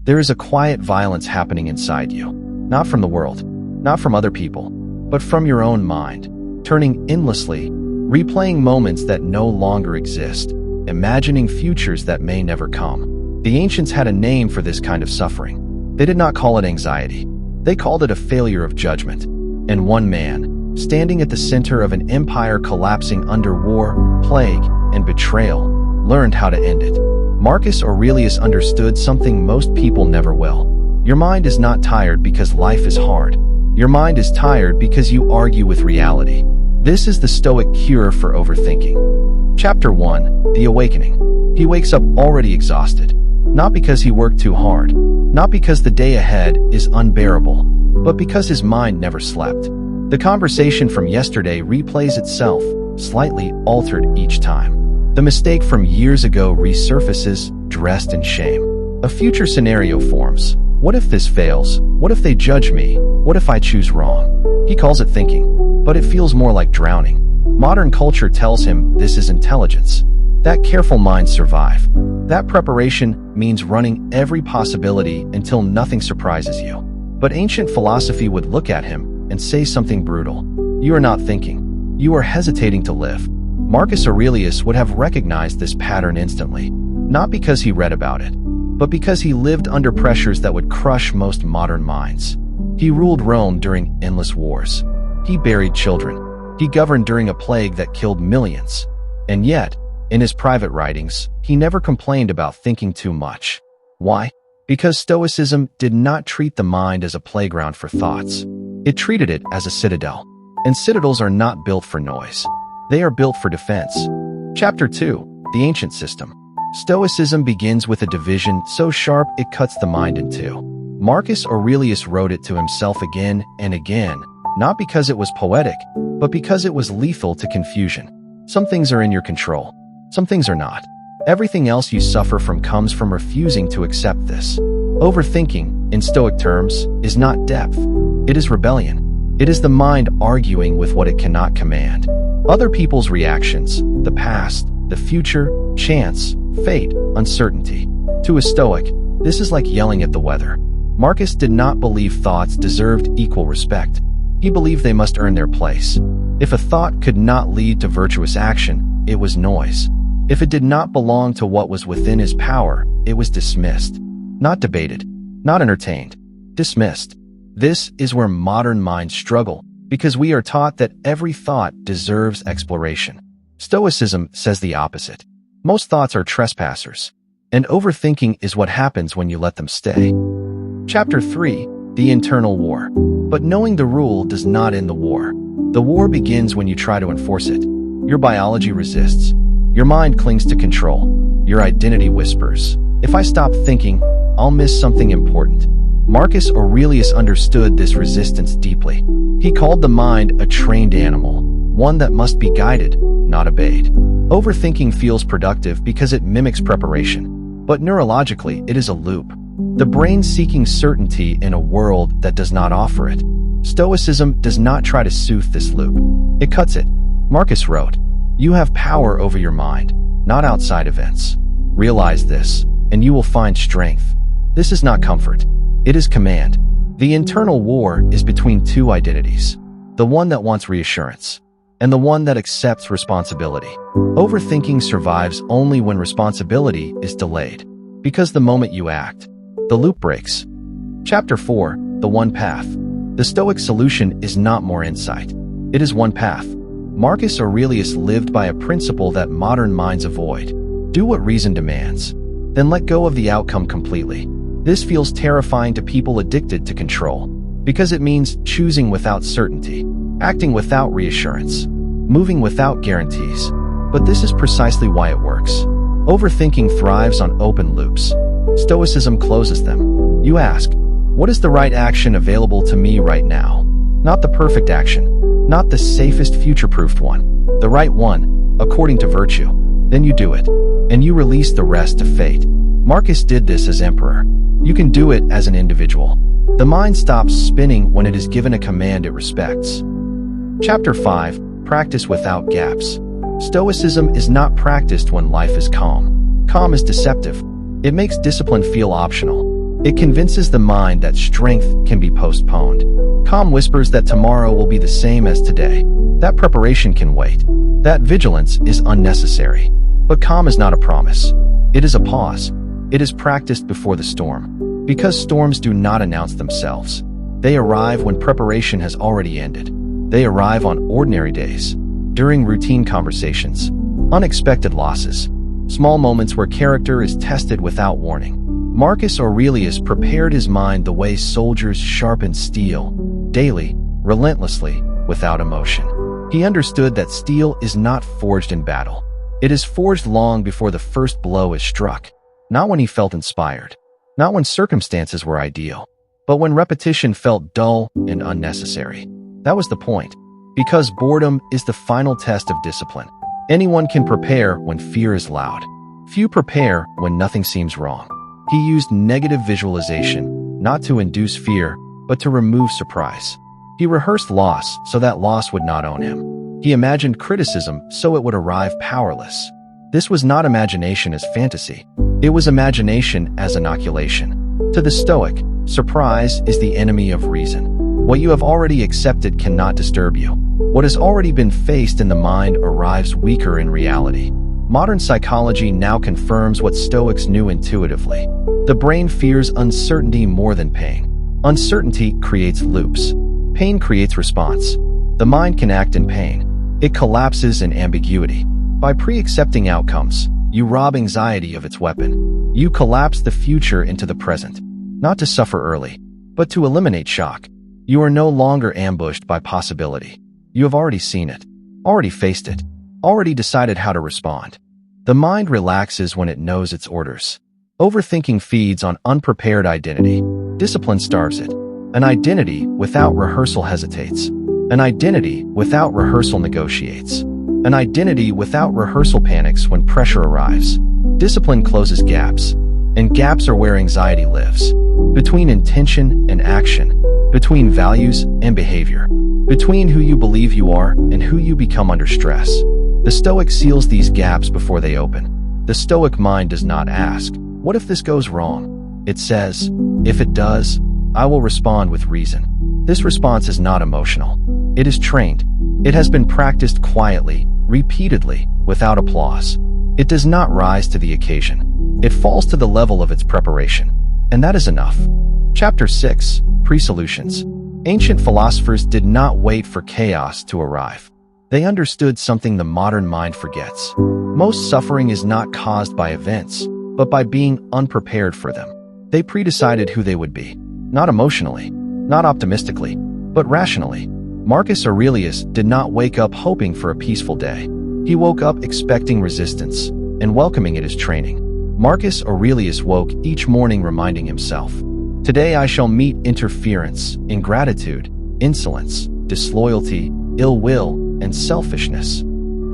There is a quiet violence happening inside you, not from the world, not from other people, but from your own mind, turning endlessly, replaying moments that no longer exist, imagining futures that may never come. The ancients had a name for this kind of suffering. They did not call it anxiety. They called it a failure of judgment. And one man, standing at the center of an empire collapsing under war, plague, and betrayal, learned how to end it. Marcus Aurelius understood something most people never will. Your mind is not tired because life is hard. Your mind is tired because you argue with reality. This is the Stoic cure for overthinking. Chapter 1. The Awakening. He wakes up already exhausted. Not because he worked too hard. Not because the day ahead is unbearable. But because his mind never slept. The conversation from yesterday replays itself, slightly altered each time. The mistake from years ago resurfaces, dressed in shame. A future scenario forms. What if this fails? What if they judge me? What if I choose wrong? He calls it thinking, but it feels more like drowning. Modern culture tells him this is intelligence. That careful minds survive. That preparation means running every possibility until nothing surprises you. But ancient philosophy would look at him and say something brutal. You are not thinking. You are hesitating to live. Marcus Aurelius would have recognized this pattern instantly, not because he read about it, but because he lived under pressures that would crush most modern minds. He ruled Rome during endless wars. He buried children. He governed during a plague that killed millions. And yet, in his private writings, he never complained about thinking too much. Why? Because Stoicism did not treat the mind as a playground for thoughts. It treated it as a citadel. And citadels are not built for noise. They are built for defense. Chapter 2. The Ancient System. Stoicism begins with a division so sharp it cuts the mind in two. Marcus Aurelius wrote it to himself again and again, not because it was poetic, but because it was lethal to confusion. Some things are in your control. Some things are not. Everything else you suffer from comes from refusing to accept this. Overthinking, in Stoic terms, is not depth. It is rebellion. It is the mind arguing with what it cannot command. Other people's reactions, the past, the future, chance, fate, uncertainty. To a Stoic, this is like yelling at the weather. Marcus did not believe thoughts deserved equal respect. He believed they must earn their place. If a thought could not lead to virtuous action, it was noise. If it did not belong to what was within his power, it was dismissed. Not debated, not entertained, dismissed. This is where modern minds struggle, because we are taught that every thought deserves exploration. Stoicism says the opposite. Most thoughts are trespassers, and overthinking is what happens when you let them stay. Chapter 3. The Internal War. But knowing the rule does not end the war. The war begins when you try to enforce it. Your biology resists. Your mind clings to control. Your identity whispers, if I stop thinking, I'll miss something important. Marcus Aurelius understood this resistance deeply. He called the mind a trained animal, one that must be guided, not obeyed. Overthinking feels productive because it mimics preparation, but neurologically it is a loop. The brain seeking certainty in a world that does not offer it. Stoicism does not try to soothe this loop. It cuts it. Marcus wrote, "You have power over your mind, not outside events. Realize this, and you will find strength." This is not comfort. It is command. The internal war is between two identities. The one that wants reassurance, and the one that accepts responsibility. Overthinking survives only when responsibility is delayed. Because the moment you act, the loop breaks. Chapter 4. The One Path. The Stoic solution is not more insight. It is one path. Marcus Aurelius lived by a principle that modern minds avoid. Do what reason demands, then let go of the outcome completely. This feels terrifying to people addicted to control, because it means choosing without certainty, acting without reassurance, moving without guarantees. But this is precisely why it works. Overthinking thrives on open loops. Stoicism closes them. You ask, what is the right action available to me right now? Not the perfect action, not the safest future-proofed one, the right one, according to virtue. Then you do it, and you release the rest to fate. Marcus did this as emperor. You can do it as an individual. The mind stops spinning when it is given a command it respects. Chapter 5. Practice without gaps. Stoicism is not practiced when life is calm. Calm is deceptive. It makes discipline feel optional. It convinces the mind that strength can be postponed. Calm whispers that tomorrow will be the same as today. That preparation can wait. That vigilance is unnecessary. But calm is not a promise. It is a pause. It is practiced before the storm. Because storms do not announce themselves. They arrive when preparation has already ended. They arrive on ordinary days, during routine conversations, unexpected losses, small moments where character is tested without warning. Marcus Aurelius prepared his mind the way soldiers sharpen steel, daily, relentlessly, without emotion. He understood that steel is not forged in battle. It is forged long before the first blow is struck, not when he felt inspired, not when circumstances were ideal, but when repetition felt dull and unnecessary. That was the point. Because boredom is the final test of discipline. Anyone can prepare when fear is loud. Few prepare when nothing seems wrong. He used negative visualization, not to induce fear, but to remove surprise. He rehearsed loss so that loss would not own him. He imagined criticism so it would arrive powerless. This was not imagination as fantasy. It was imagination as inoculation. To the Stoic, surprise is the enemy of reason. What you have already accepted cannot disturb you. What has already been faced in the mind arrives weaker in reality. Modern psychology now confirms what Stoics knew intuitively. The brain fears uncertainty more than pain. Uncertainty creates loops. Pain creates response. The mind can act in pain. It collapses in ambiguity. By pre-accepting outcomes, you rob anxiety of its weapon. You collapse the future into the present, not to suffer early, but to eliminate shock. You are no longer ambushed by possibility. You have already seen it, already faced it, already decided how to respond. The mind relaxes when it knows its orders. Overthinking feeds on unprepared identity. Discipline starves it. An identity without rehearsal hesitates. An identity without rehearsal negotiates. An identity without rehearsal panics when pressure arrives. Discipline closes gaps, and gaps are where anxiety lives. Between intention and action, between values and behavior, between who you believe you are and who you become under stress. The Stoic seals these gaps before they open. The Stoic mind does not ask, "What if this goes wrong?" It says, "If it does, I will respond with reason." This response is not emotional. It is trained. It has been practiced quietly, repeatedly, without applause. It does not rise to the occasion. It falls to the level of its preparation. And that is enough. Chapter 6, Pre-Solutions. Ancient philosophers did not wait for chaos to arrive. They understood something the modern mind forgets. Most suffering is not caused by events, but by being unprepared for them. They pre-decided who they would be, not emotionally, not optimistically, but rationally. Marcus Aurelius did not wake up hoping for a peaceful day. He woke up expecting resistance and welcoming it as training. Marcus Aurelius woke each morning reminding himself, "Today I shall meet interference, ingratitude, insolence, disloyalty, ill will, and selfishness."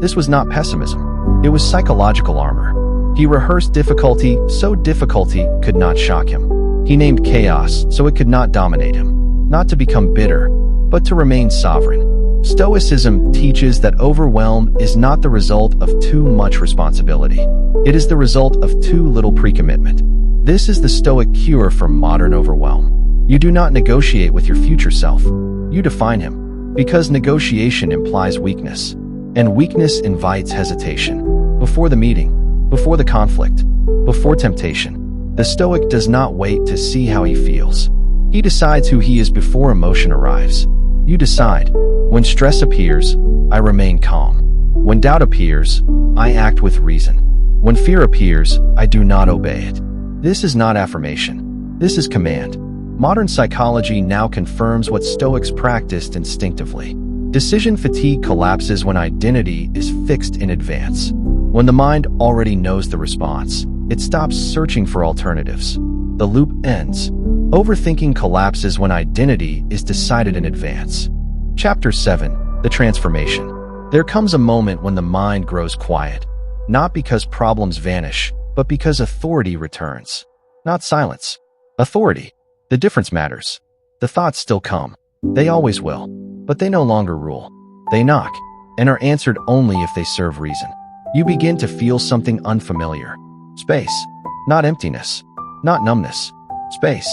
This was not pessimism. It was psychological armor. He rehearsed difficulty so difficulty could not shock him. He named chaos so it could not dominate him. Not to become bitter, but to remain sovereign. Stoicism teaches that overwhelm is not the result of too much responsibility. It is the result of too little pre-commitment. This is the Stoic cure for modern overwhelm. You do not negotiate with your future self. You define him. Because negotiation implies weakness, and weakness invites hesitation. Before the meeting, before the conflict, before temptation, the Stoic does not wait to see how he feels. He decides who he is before emotion arrives. You decide. When stress appears, I remain calm. When doubt appears, I act with reason. When fear appears, I do not obey it. This is not affirmation. This is command. Modern psychology now confirms what Stoics practiced instinctively. Decision fatigue collapses when identity is fixed in advance. When the mind already knows the response, it stops searching for alternatives. The loop ends. Overthinking collapses when identity is decided in advance. Chapter 7, The Transformation. There comes a moment when the mind grows quiet, not because problems vanish, but because authority returns. Not silence. Authority. The difference matters. The thoughts still come. They always will. But they no longer rule. They knock, and are answered only if they serve reason. You begin to feel something unfamiliar. Space. Not emptiness. Not numbness. Space.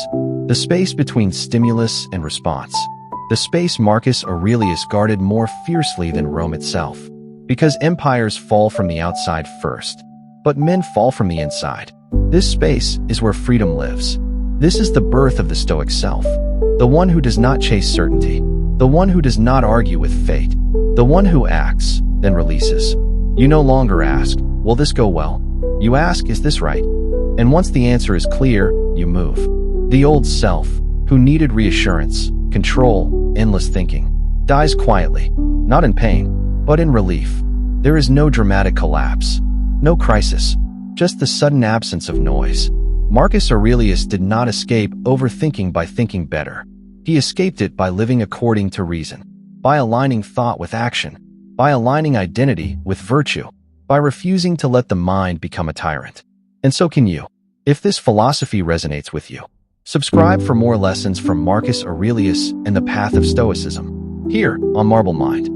The space between stimulus and response. The space Marcus Aurelius guarded more fiercely than Rome itself. Because empires fall from the outside first, but men fall from the inside. This space is where freedom lives. This is the birth of the Stoic self. The one who does not chase certainty. The one who does not argue with fate. The one who acts, then releases. You no longer ask, will this go well? You ask, is this right? And once the answer is clear, you move. The old self, who needed reassurance, control, endless thinking, dies quietly, not in pain, but in relief. There is no dramatic collapse, no crisis, just the sudden absence of noise. Marcus Aurelius did not escape overthinking by thinking better. He escaped it by living according to reason, by aligning thought with action, by aligning identity with virtue, by refusing to let the mind become a tyrant. And so can you. If this philosophy resonates with you, subscribe for more lessons from Marcus Aurelius and the path of Stoicism, here on Marble Mind.